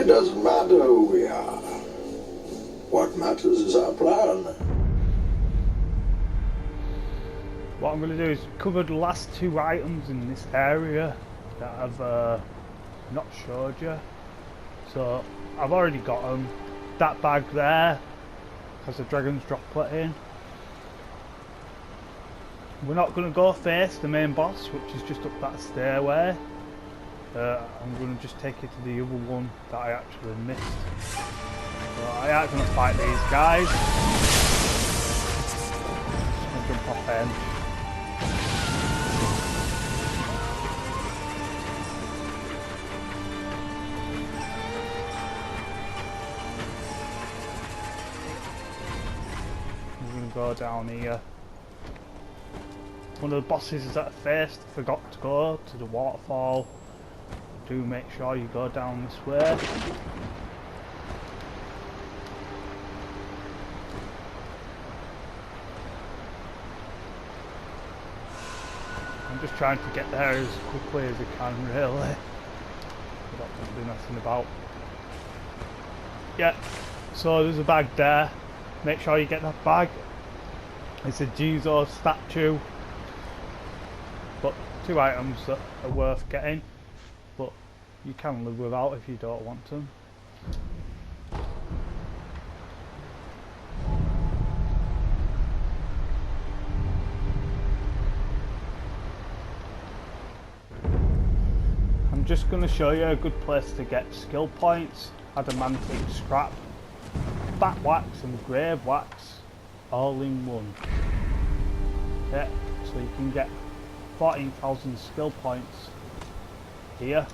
It doesn't matter who we are. What matters is our plan. What I'm going to do is cover the last two items in this area that I've not showed you. So I've already got them. That bag there has a dragon's droplet in. We're not going to go face the main boss, which is just up that stairway. I'm going to just take you to the other one that I actually missed. So I am going to fight these guys. Just going to jump off in. I'm going to go down here. One of the bosses is at first, forgot to go to the waterfall. Do make sure you go down this way. I'm just trying to get there as quickly as I can, really. Without just doing nothing about. Yeah, so there's a bag there. Make sure you get that bag. It's a Jesus statue. But two items that are worth getting. But you can live without if you don't want them. I'm just going to show you a good place to get skill points, adamantic scrap, bat wax and grave wax all in one. Okay, so you can get 14,000 skill points here.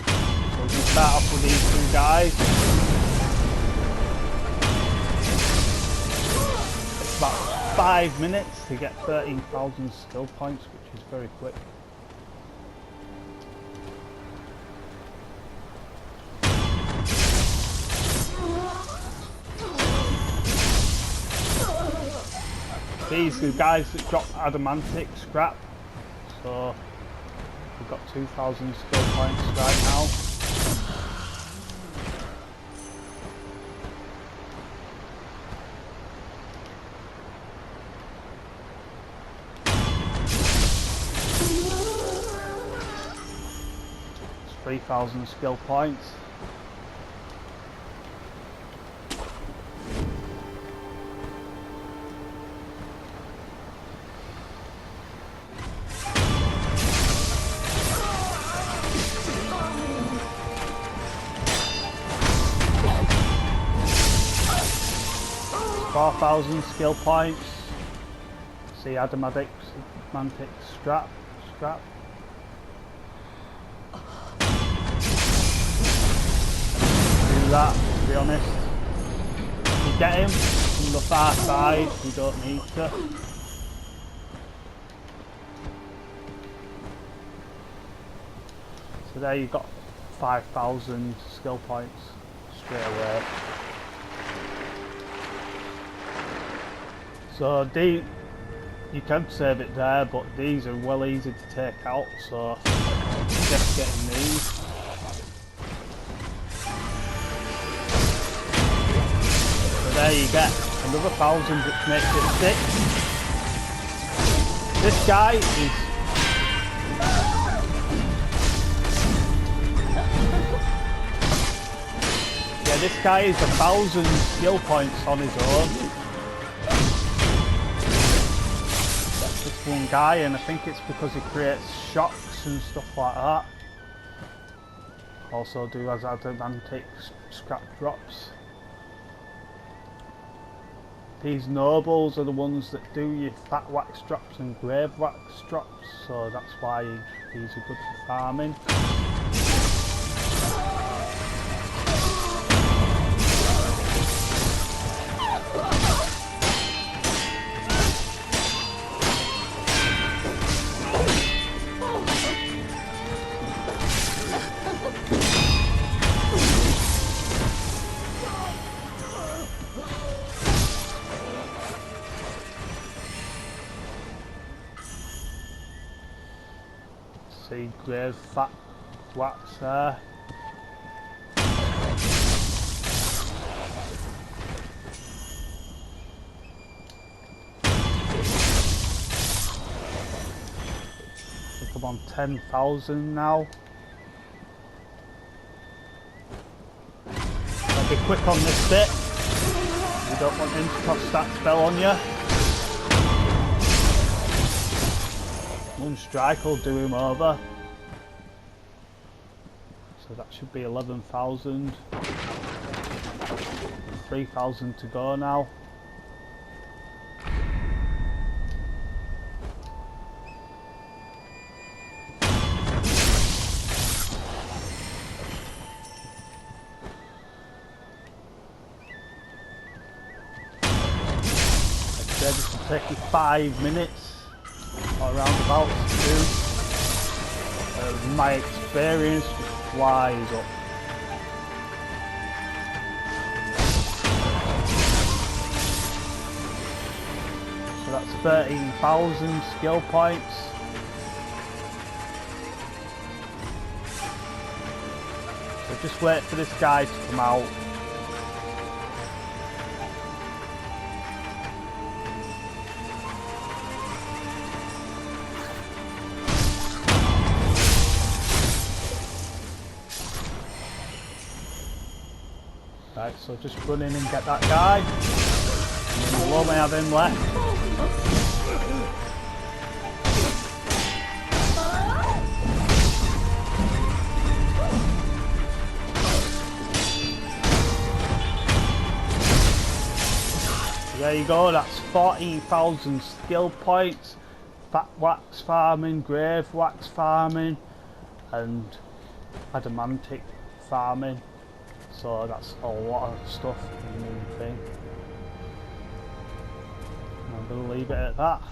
So we can start off with these two guys. It's about 5 minutes to get 13,000 skill points, which is very quick. These are the guys that drop adamantic scrap, so we've got 2,000 skill points right now. It's 3,000 skill points. .4,000 skill points. See adamantic scrap. Do that, to be honest. If you get him from the far side, you don't need to. So there you got 5,000 skill points straight away. So you can save it there, but these are well easy to take out, so just getting these. So there you get another 1,000, which makes it 6. This guy is this guy is 1,000 skill points on his own. One guy, and I think it's because he creates shocks and stuff like that. Also do as adamantic scrap drops. These nobles are the ones that do your fat wax drops and grave wax drops, so that's why these are good for farming. See grave fat wax there. on 10,000 now. I'll be quick on this bit. You don't want him to cast that spell on you. One strike will do him over. So that should be 11,000. 3,000 to go now. This will take you 5 minutes or around about to do. My experience just flies up. So that's 13,000 skill points. So just wait for this guy to come out. Right, so just run in and get that guy. And then we'll only have him left. So there you go, that's 14,000 skill points. Fat wax farming, grave wax farming, and adamantic farming. So that's a lot of stuff in the new thing. And I'm going to leave it at that.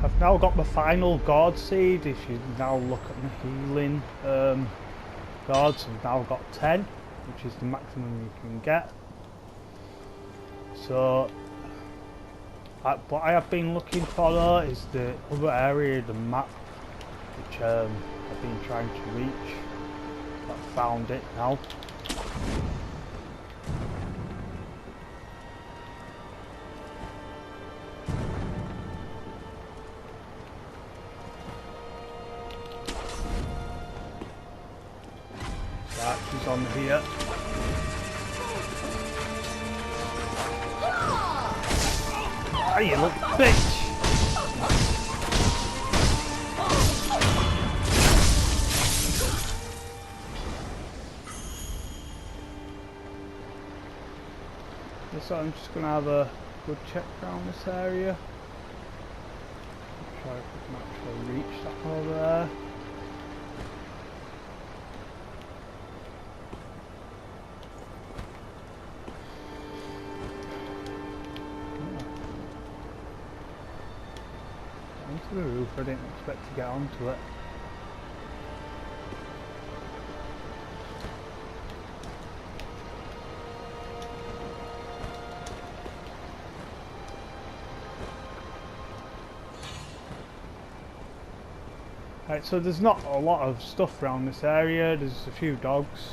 I've now got the final gourd seed. If you now look at the healing gourds, I've now got 10, which is the maximum you can get. So, what I have been looking for though is the other area of the map, which I've been trying to reach. I've found it now. So she's on here. Oh, you little bitch! So I'm just going to have a good check around this area. Make sure if we can actually reach that over there. Onto the roof, I didn't expect to get onto it. Right, so there's not a lot of stuff around this area, there's a few dogs.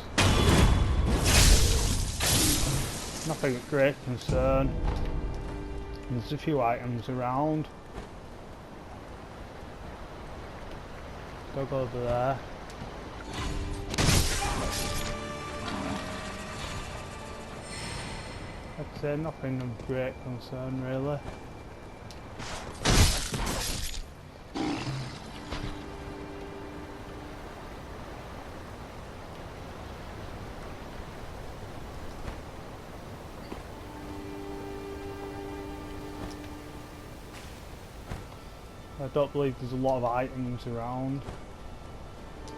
Nothing of great concern. And there's a few items around. Dog over there. Like I say, nothing of great concern really. I don't believe there's a lot of items around.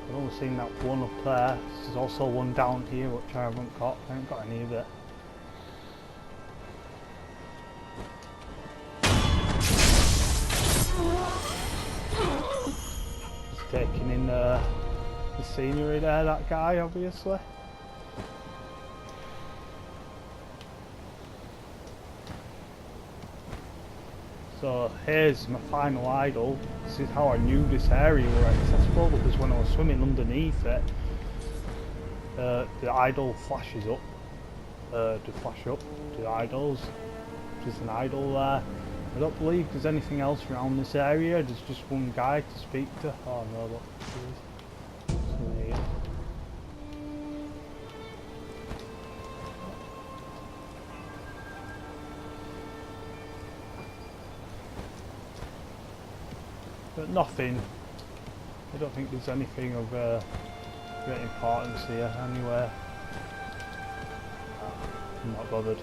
I've only seen that one up there. There's also one down here which I haven't got. I haven't got any of it. Just taking in the scenery there, that guy obviously. So here's my final idol. This is how I knew this area was accessible, because when I was swimming underneath it, the idol flashes up. To flash up the idols. There's an idol there. I don't believe there's anything else around this area. There's just one guy to speak to. Oh no, look, there is. So, yeah. But nothing. I don't think there's anything of great importance here anywhere. I'm not bothered.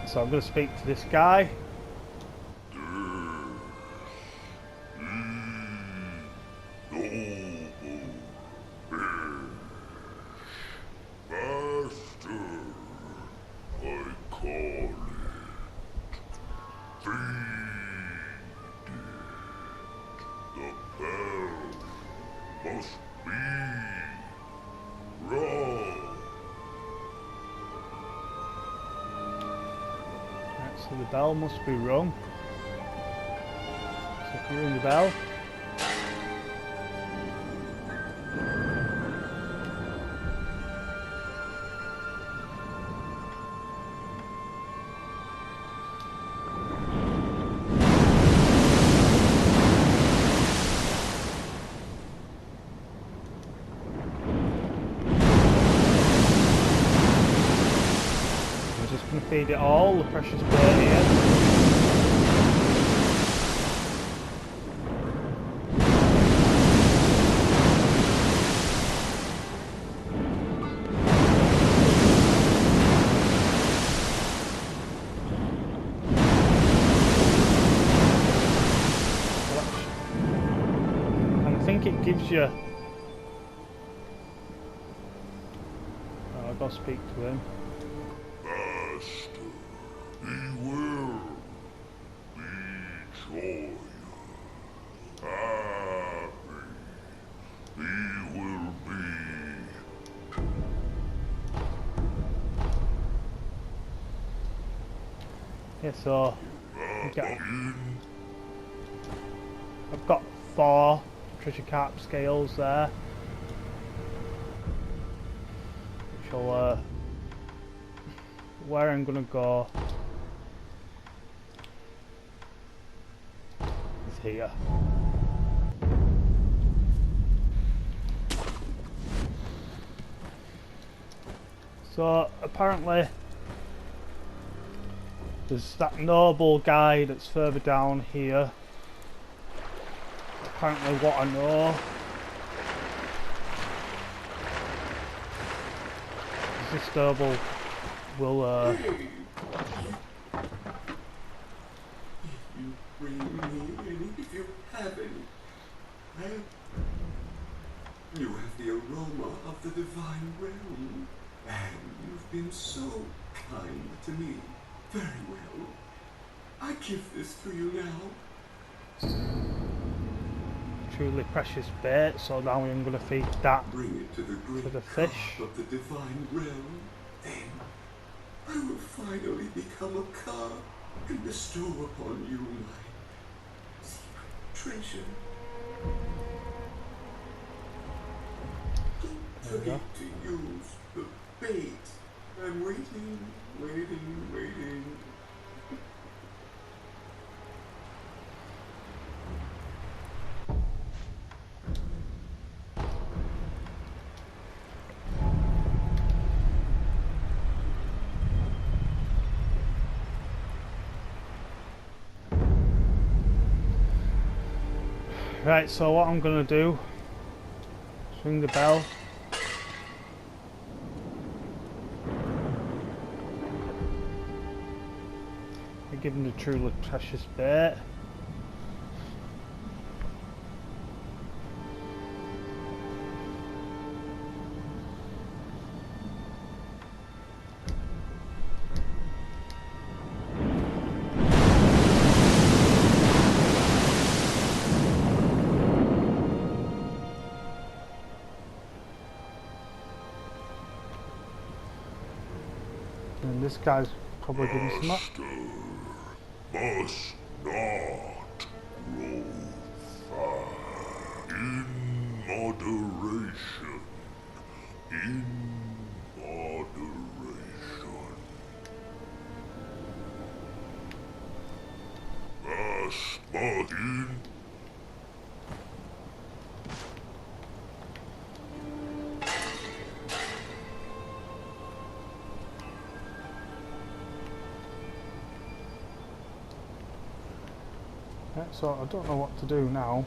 So I'm going to speak to this guy. So the bell must be rung. So if you ring the bell. We're just going to feed it all, the precious bird here. I think it gives you... Oh, I'll go speak to him. Master, he will be joyous, happy, he will be. Yeah, so I've got 4 treasure carp scales there. So where I'm gonna go is here. So apparently there's that noble guy that's further down here. Apparently what I know is this noble will You bring me any, if you have any. Well, you have the aroma of the divine realm, and you've been so kind to me. Very well. I give this to you now. truly precious bait, so now I'm going to feed that Bring it to the great the fish. cup of the divine realm. Then I will finally become a car and bestow upon you my secret treasure. There we go. Forget to use the bait. I'm waiting, waiting. Right, so what I'm going to do is ring the bell. I give him the truly precious bait. And this guy's probably giving some up. Must not grow fat in moderation. in moderation. Vast Martin. Yeah, so I don't know what to do now.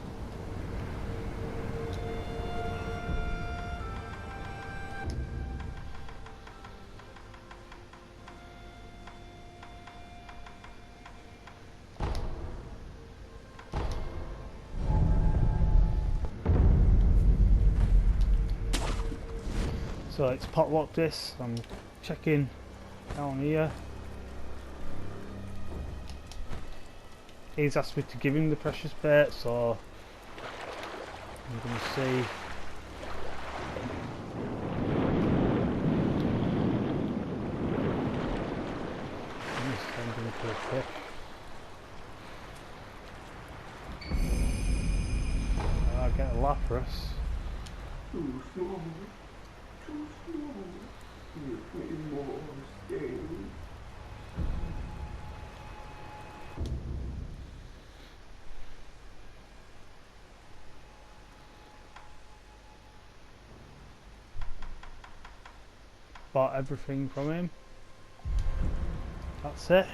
So it's potlocked this, I'm checking down here. He's asked me to give him the precious bait, so I'm going to see. I'm going to send him to a fish. I'll get a Lapras. Too small. Too small. Give me more stain. Bought everything from him. That's it.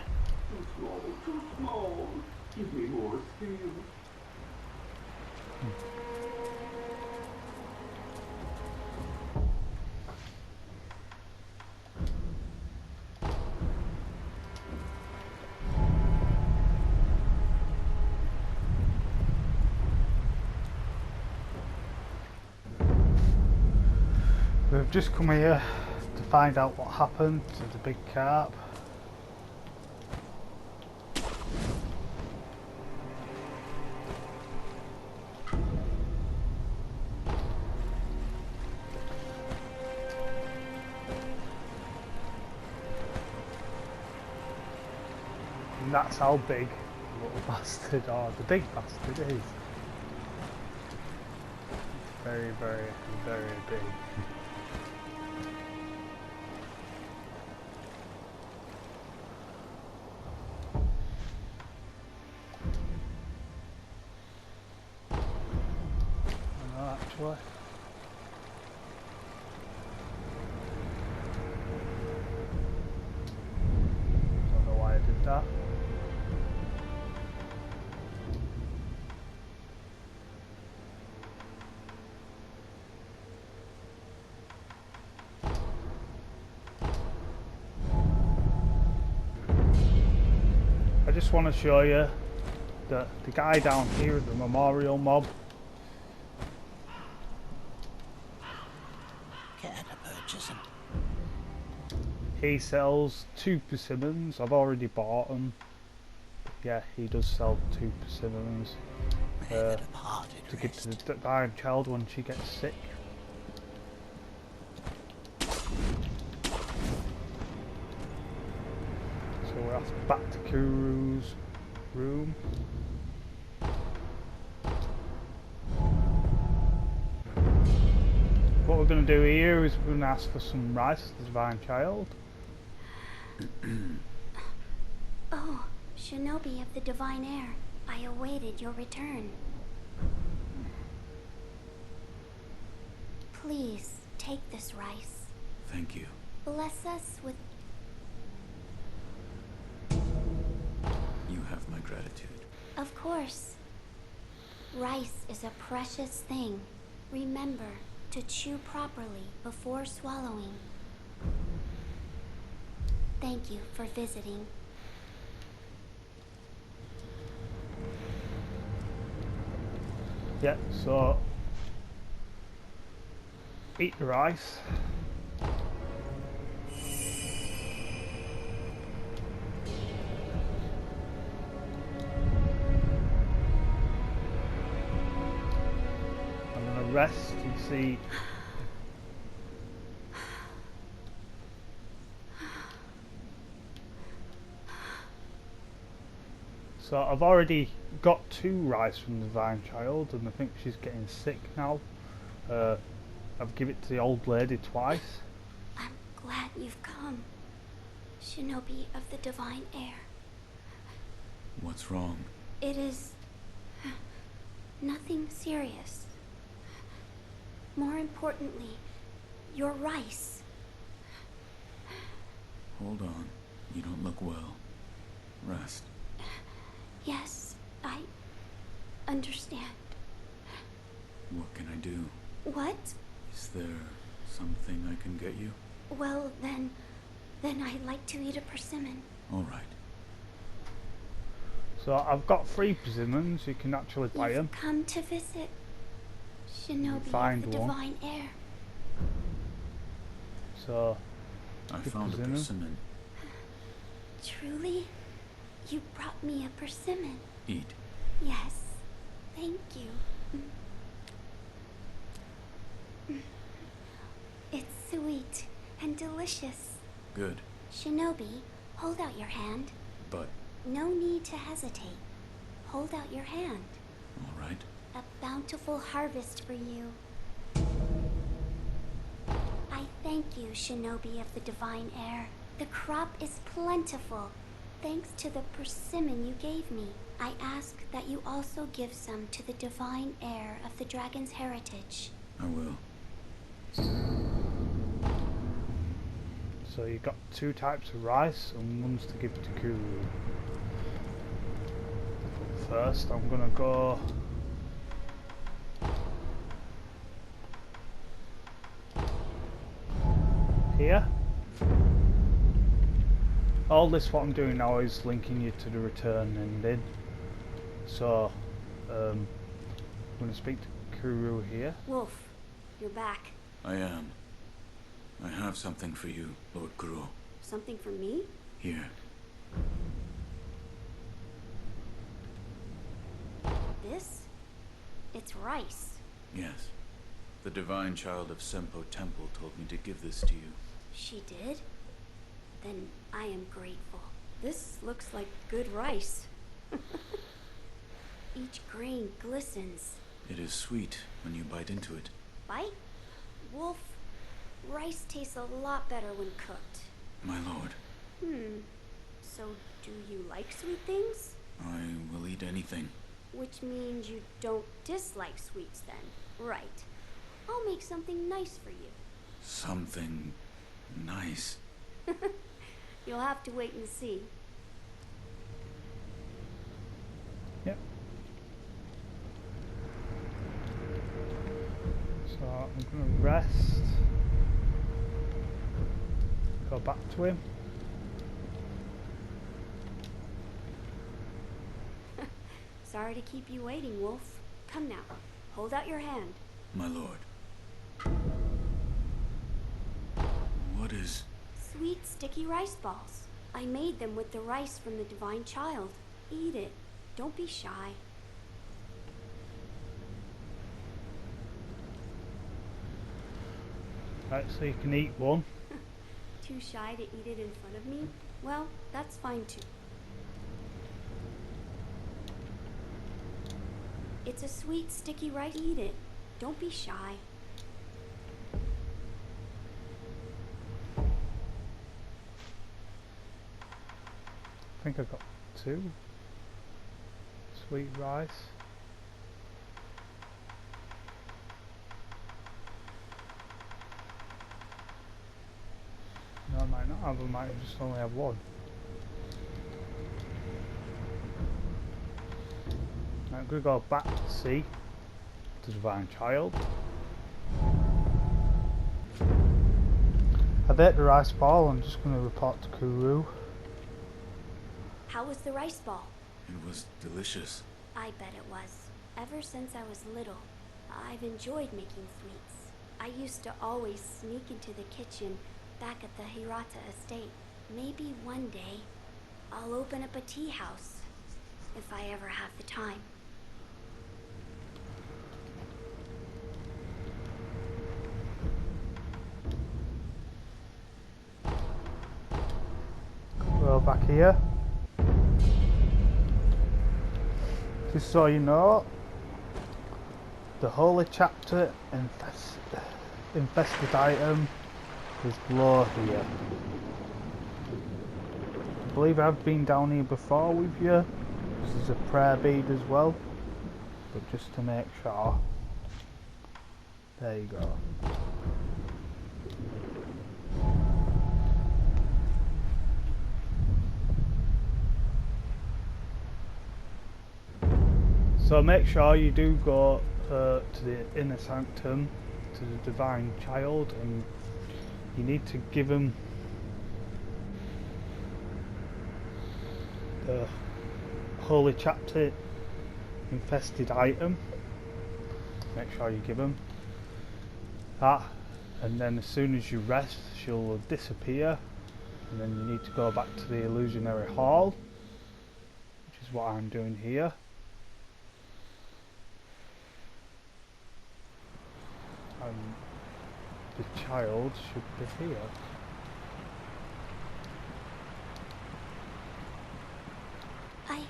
Too small. Too small. Give me more scale. We've just come here to find out what happened to the big carp. And that's how big the little bastard, or the big bastard is. Very, very, very big. Actually, don't know why I did that. I just want to show you that the guy down here at the memorial mob, he sells 2 persimmons. I've already bought them. Yeah, he does sell 2 persimmons to give to the dying child when she gets sick. So we're off back to Kuru's room. What we're going to do here is we're going to ask for some rice to the divine child. Oh, Shinobi of the Divine Air, I awaited your return. Please, take this rice. Thank you. Bless us with... You have my gratitude. Of course. Rice is a precious thing. Remember to chew properly before swallowing. Thank you for visiting. Yeah, so eat the rice. I'm gonna rest and see. So I've already got 2 rice from the Divine Child, and I think she's getting sick now. I've given it to the old lady twice. I'm glad you've come, Shinobi of the Divine Air. What's wrong? It is nothing serious. More importantly, your rice. Hold on. You don't look well. Rest. Yes, I understand. What can I do? What? Is there something I can get you? Well, then I'd like to eat a persimmon. All right. So I've got 3 persimmons. You can actually buy them. You've come to visit Shinobi Find of the one. Divine Air. So I Good found a persimmon. persimmon. Truly? You brought me a persimmon. Eat. Yes, thank you. It's sweet and delicious. Good. Shinobi, hold out your hand. But, No need to hesitate. Hold out your hand. all right. A bountiful harvest for you. I thank you, Shinobi of the Divine Air. The crop is plentiful, thanks to the persimmon you gave me. I ask that you also give some to the Divine Air of the Dragon's Heritage. I will. So you've got 2 types of rice and one's to give to Kuru. First I'm gonna go here. All this what I'm doing now is linking you to the return ending. So I'm gonna speak to Kuru here. Wolf, you're back. I am. I have something for you, Lord Kuro. Something for me? Here. This? It's rice. Yes. The divine child of Senpo Temple told me to give this to you. She did? Then I am grateful. This looks like good rice. Each grain glistens. It is sweet when you bite into it. Bite? Wolf, rice tastes a lot better when cooked. My lord, So do you like sweet things? I will eat anything. Which means you don't dislike sweets then, right? I'll make something nice for you. Something nice. You'll have to wait and see. Yep. So I'm gonna rest. Go back to him. Sorry to keep you waiting, Wolf. Come now, hold out your hand. My lord. What is... Sweet, sticky rice balls. I made them with the rice from the Divine Child. Eat it. Don't be shy. Right, so you can eat one. Too shy to eat it in front of me? Well, that's fine too. It's a sweet, sticky rice. Eat it. Don't be shy. I think I got 2. Sweet rice. No, I might not have. I might just only have 1. Right, I'm going to go back to see the Divine Child. I ate the rice ball. I'm just going to report to Kuru. How was the rice ball? It was delicious. I bet it was. Ever since I was little, I've enjoyed making sweets. I used to always sneak into the kitchen back at the Hirata estate. Maybe one day, I'll open up a tea house, if I ever have the time. Well, back here. Just so you know, the holy chapter in infested item is below here. I believe I've been down here before with you. This is a prayer bead as well, but just to make sure. There you go. So make sure you do go to the inner sanctum, to the divine child, and you need to give him the holy chapter infested item. Make sure you give him that, and then as soon as you rest she'll disappear, and then you need to go back to the illusionary hall, which is what I'm doing here. And the child should be here. I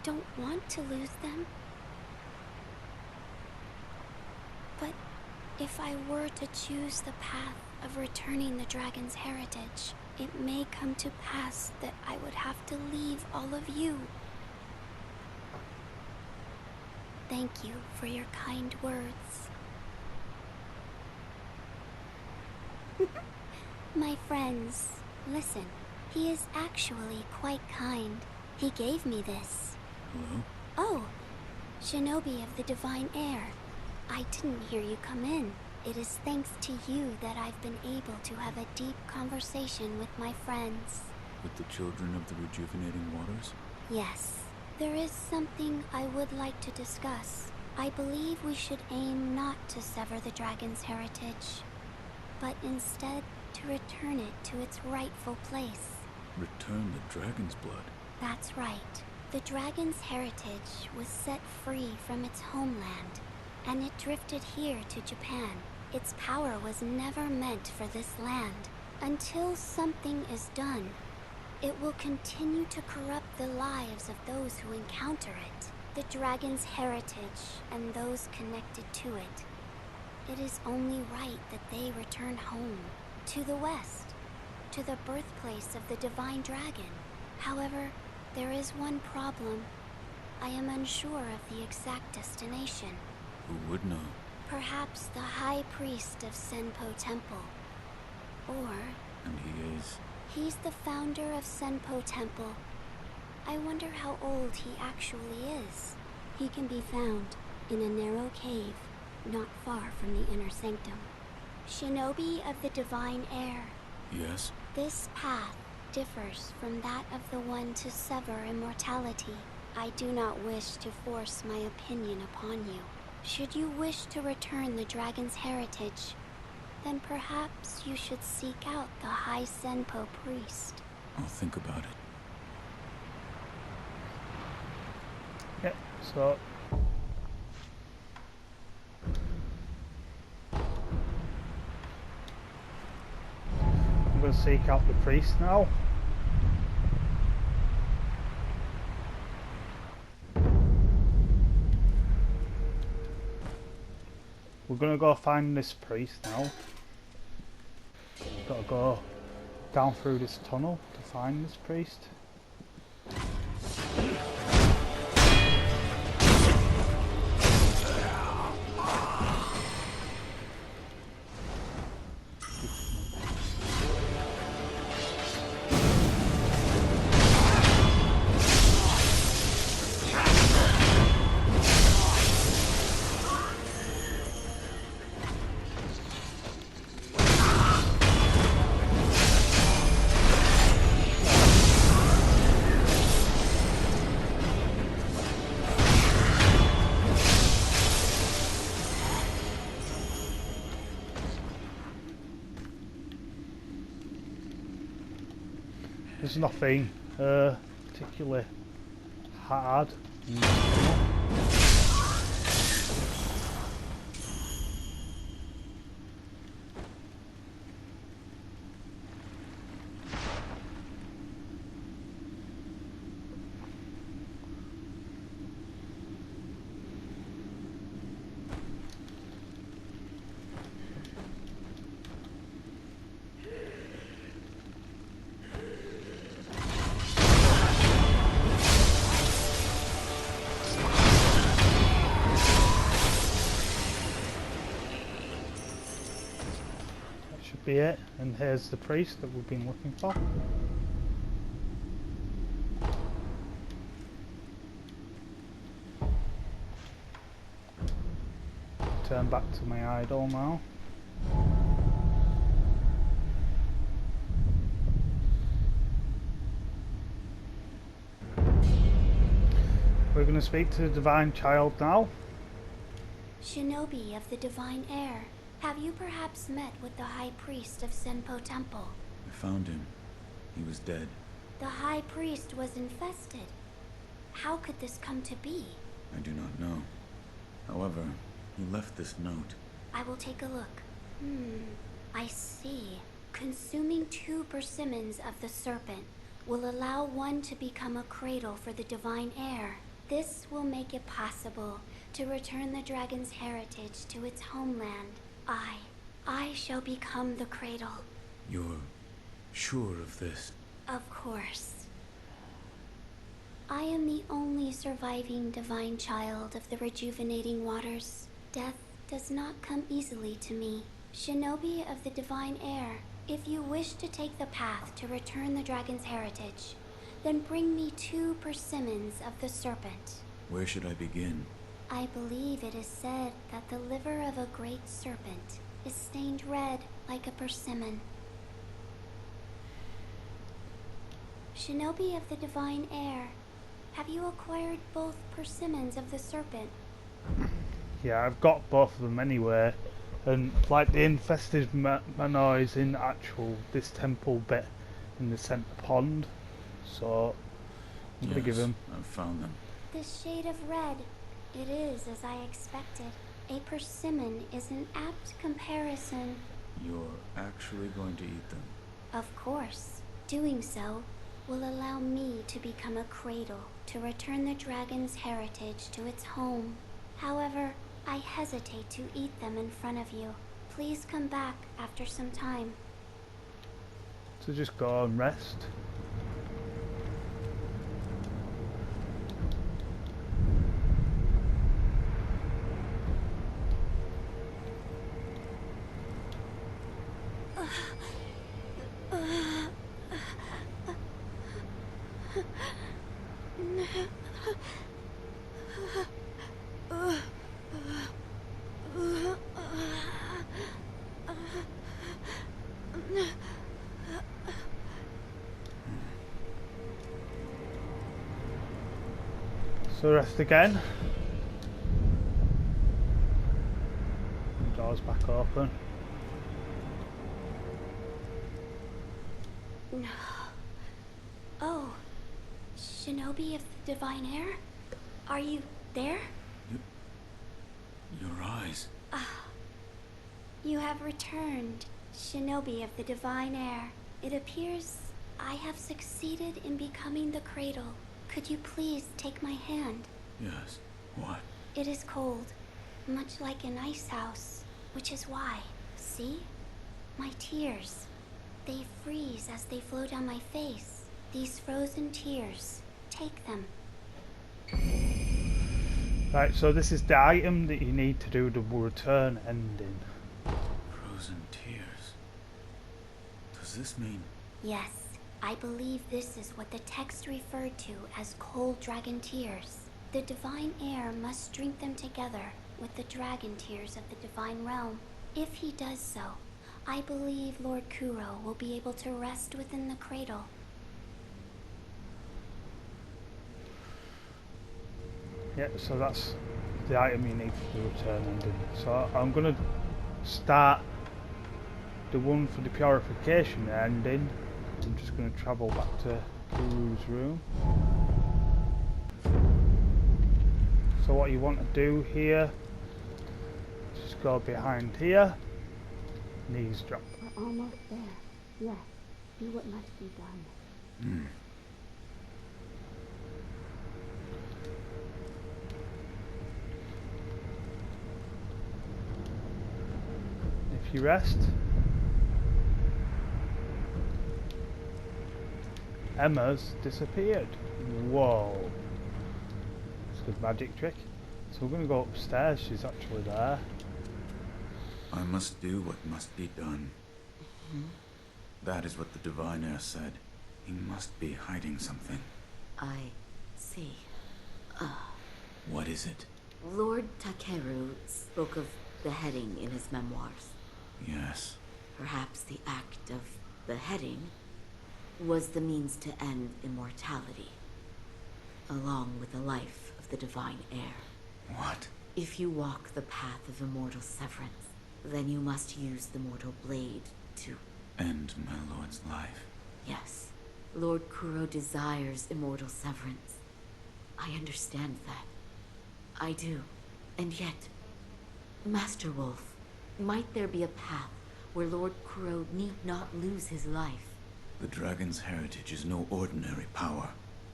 don't want to lose them. But if I were to choose the path of returning the dragon's heritage, it may come to pass that I would have to leave all of you. Thank you for your kind words. My friends, listen. He is actually quite kind. He gave me this. Hello? Oh, Shinobi of the Divine Air. I didn't hear you come in. It is thanks to you that I've been able to have a deep conversation with my friends. With the children of the rejuvenating waters? Yes, there is something I would like to discuss. I believe we should aim not to sever the dragon's heritage, but instead to return it to its rightful place. Return the dragon's blood? That's right. The dragon's heritage was set free from its homeland, and it drifted here to Japan. Its power was never meant for this land. Until something is done, it will continue to corrupt the lives of those who encounter it, the dragon's heritage and those connected to it. It is only right that they return home, to the west, to the birthplace of the divine dragon. However, there is one problem. I am unsure of the exact destination. Who would know? Perhaps the high priest of Senpo Temple. Or... And he is? He's the founder of Senpo Temple. I wonder how old he actually is. He can be found in a narrow cave, not far from the inner sanctum. Shinobi of the Divine Air. Yes? This path differs from that of the one to sever immortality. I do not wish to force my opinion upon you. Should you wish to return the dragon's heritage, then perhaps you should seek out the High Senpo priest. I'll think about it. Yep, so I'm going to seek out the priest now. We're going to go find this priest now. We've got to go down through this tunnel to find this priest. There's nothing particularly hard. be it. And here's the priest that we've been looking for. Turn back to my idol now. We're going to speak to the Divine Child now. Shinobi of the Divine Air, have you perhaps met with the High Priest of Senpo Temple? I found him. He was dead. The High Priest was infested. How could this come to be? I do not know. However, he left this note. I will take a look. I see. Consuming 2 persimmons of the serpent will allow one to become a cradle for the divine heir. This will make it possible to return the dragon's heritage to its homeland. I shall become the cradle. You're sure of this? Of course. I am the only surviving divine child of the rejuvenating waters. Death does not come easily to me. Shinobi of the divine air, if you wish to take the path to return the dragon's heritage, then bring me 2 persimmons of the serpent. Where should I begin? I believe it is said that the liver of a great serpent is stained red like a persimmon. Shinobi of the divine air, have you acquired both persimmons of the serpent? Yeah, I've got both of them anyway. And like the infested manor is in this temple bit in the centre pond. So I'm gonna give him. I've found them. This shade of red, it is as I expected. A persimmon is an apt comparison. You're actually going to eat them? Of course. Doing so will allow me to become a cradle to return the dragon's heritage to its home. However, I hesitate to eat them in front of you. Please come back after some time. So just go and rest. So rest again. Doors back open. Oh, Shinobi of the Divine Air? Are you there? Your eyes. You have returned, Shinobi of the Divine Air. It appears I have succeeded in becoming the cradle. Could you please take my hand? Yes. What? It is cold, much like an ice house, which is why, see? My tears. They freeze as they flow down my face. These frozen tears. Take them. Right, so this is the item that you need to do the return ending. Frozen tears. Does this mean... Yes, I believe this is what the text referred to as cold dragon tears. The divine heir must drink them together with the dragon tears of the divine realm. If he does so, I believe Lord Kuro will be able to rest within the cradle. Yeah, so that's the item you need for the return ending. So I'm going to start the one for the purification ending. I'm just going to travel back to Kuru's room. So what you want to do here, just go behind here, knees drop. We're almost there. Yes, do what must be done. If you rest, Emma's disappeared. Whoa. It's a good magic trick. So we're going to go upstairs. She's actually there. I must do what must be done. That is what the divine heir said. He must be hiding something. I see. What is it? Lord Takeru spoke of beheading in his memoirs. Yes. Perhaps the act of beheading was the means to end immortality, along with the life of the divine heir. What? If you walk the path of immortal severance, then you must use the mortal blade to... End my lord's life. Yes. Lord Kuro desires immortal severance. I understand that. I do. And yet, Master Wolf, might there be a path where Lord Kuro need not lose his life? The dragon's heritage is no ordinary power.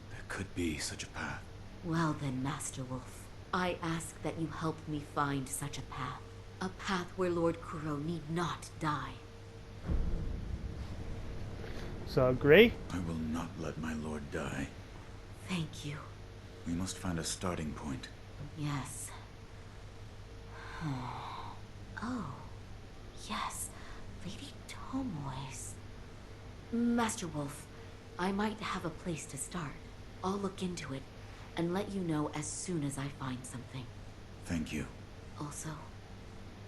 There could be such a path. Well then, Master Wolf, I ask that you help me find such a path. A path where Lord Kuro need not die. So agree? I will not let my lord die. Thank you. We must find a starting point. Yes. Oh, yes. Lady Tomoe's. Master Wolf, I might have a place to start. I'll look into it and let you know as soon as I find something. Thank you. Also,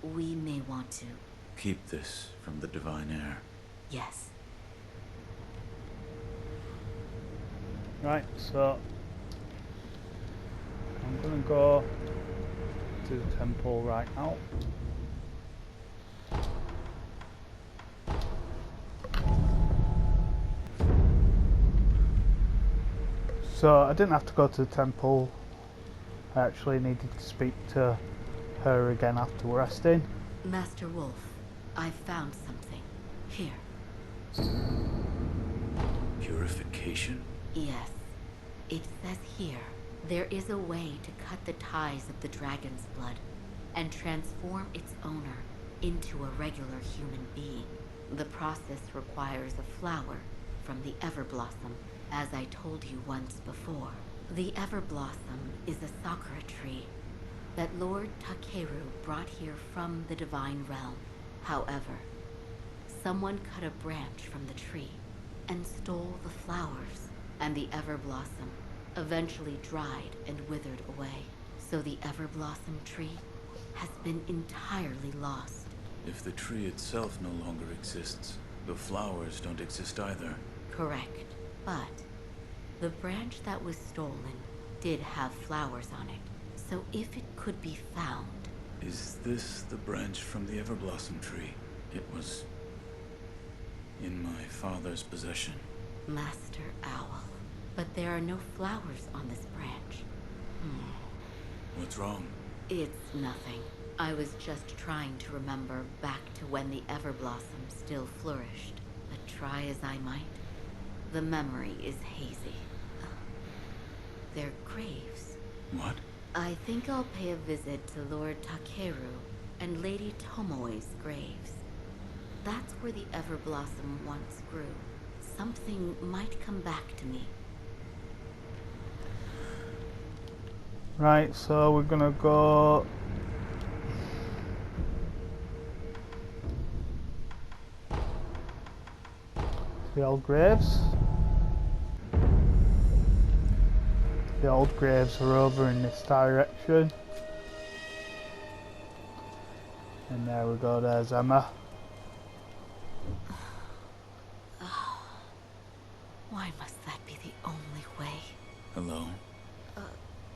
we may want to... Keep this from the divine heir. Yes. Right, so I'm gonna go to the temple right now. So I didn't have to go to the temple. I actually needed to speak to her again after resting. Master Wolf, I found something. Here. Purification? Yes. It says here, there is a way to cut the ties of the dragon's blood and transform its owner into a regular human being. The process requires a flower from the Everblossom, as I told you once before. The Everblossom is a sakura tree that Lord Takeru brought here from the divine realm. However, someone cut a branch from the tree and stole the flowers, and the Everblossom eventually dried and withered away. So the Everblossom tree has been entirely lost. If the tree itself no longer exists, the flowers don't exist either. Correct. But the branch that was stolen did have flowers on it. So if it could be found... Is this the branch from the Everblossom tree? It was in my father's possession. Master Owl. But there are no flowers on this branch. What's wrong? It's nothing. I was just trying to remember back to when the Everblossom still flourished. But try as I might, the memory is hazy. They're graves. What? I think I'll pay a visit to Lord Takeru and Lady Tomoe's graves. That's where the Everblossom once grew. Something might come back to me. Right, so we're gonna go the old graves. The old graves are over in this direction. And there we go, there's Emma. Why must that be the only way? Hello?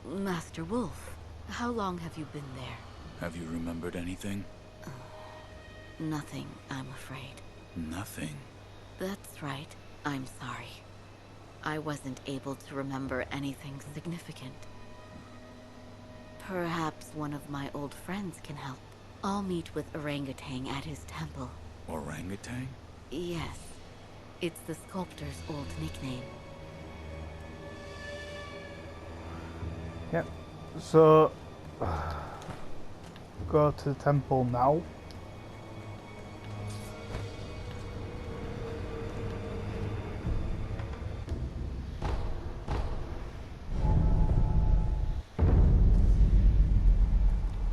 Master Wolf, how long have you been there? Have you remembered anything? Nothing, I'm afraid. Nothing. That's right. I'm sorry. I wasn't able to remember anything significant. Perhaps one of my old friends can help. I'll meet with Orangutan at his temple. Orangutan? Yes. It's the sculptor's old nickname. Yep, so go to the temple now.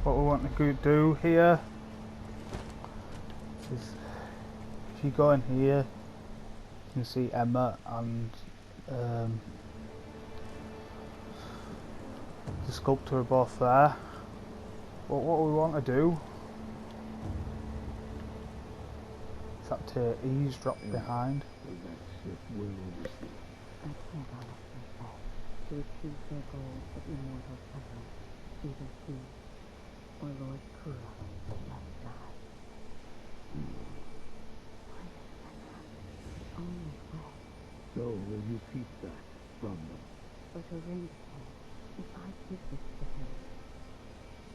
What we want to do here is if you go in here, you can see Emma and the sculptor are both there. But what we want to do is that to eavesdrop behind. I can't honestly say. To achieve their goals of immortal temperance, either he or Lord Kuro must die. Why does that happen? The only way. So will you keep that from them? But Orange said, if I give this to him,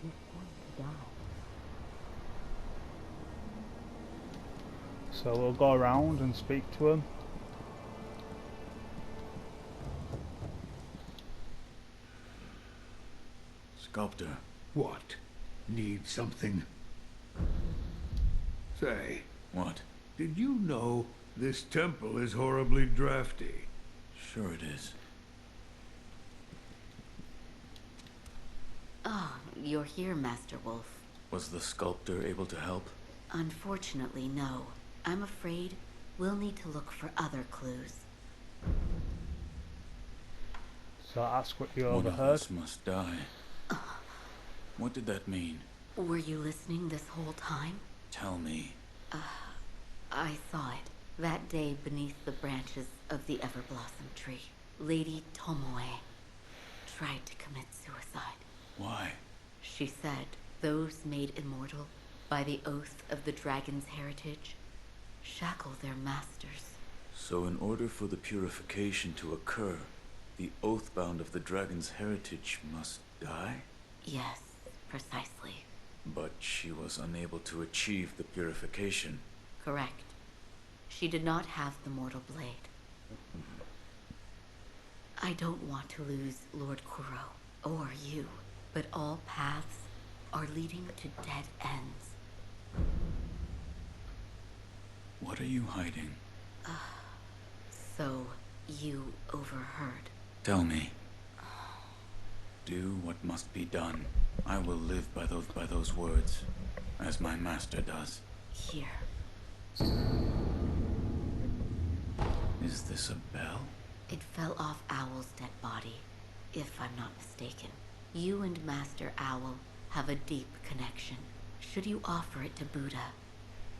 he's going to die. So we'll go around and speak to him. Sculptor. What? Need something? Say, What? did you know this temple is horribly drafty? Sure it is. Oh, you're here, Master Wolf. Was the sculptor able to help? Unfortunately, no. I'm afraid we'll need to look for other clues. So ask what you One of overheard. us must die. What did that mean? Were you listening this whole time? Tell me. I saw it. That day beneath the branches of the Everblossom tree. Lady Tomoe tried to commit suicide. Why? She said those made immortal by the oath of the dragon's heritage shackle their masters. So in order for the purification to occur, the oathbound of the dragon's heritage must die? Yes, precisely. But she was unable to achieve the purification. Correct. She did not have the mortal blade. I don't want to lose Lord Kuro, or you, but all paths are leading to dead ends. What are you hiding? So, you overheard. Tell me. Do what must be done. I will live by those words, as my master does. Here. Is this a bell? It fell off Owl's dead body, if I'm not mistaken. You and Master Owl have a deep connection. Should you offer it to Buddha,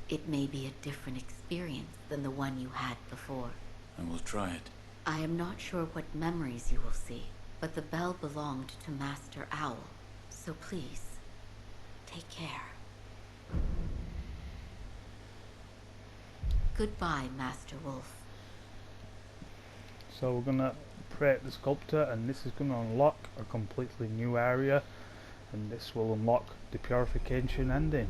it may be a different experience than the one you had before. I will try it. I am not sure what memories you will see, but the bell belonged to Master Owl, so please, take care. Goodbye, Master Wolf. So we're gonna pray at the sculptor, and this is gonna unlock a completely new area, and this will unlock the purification ending.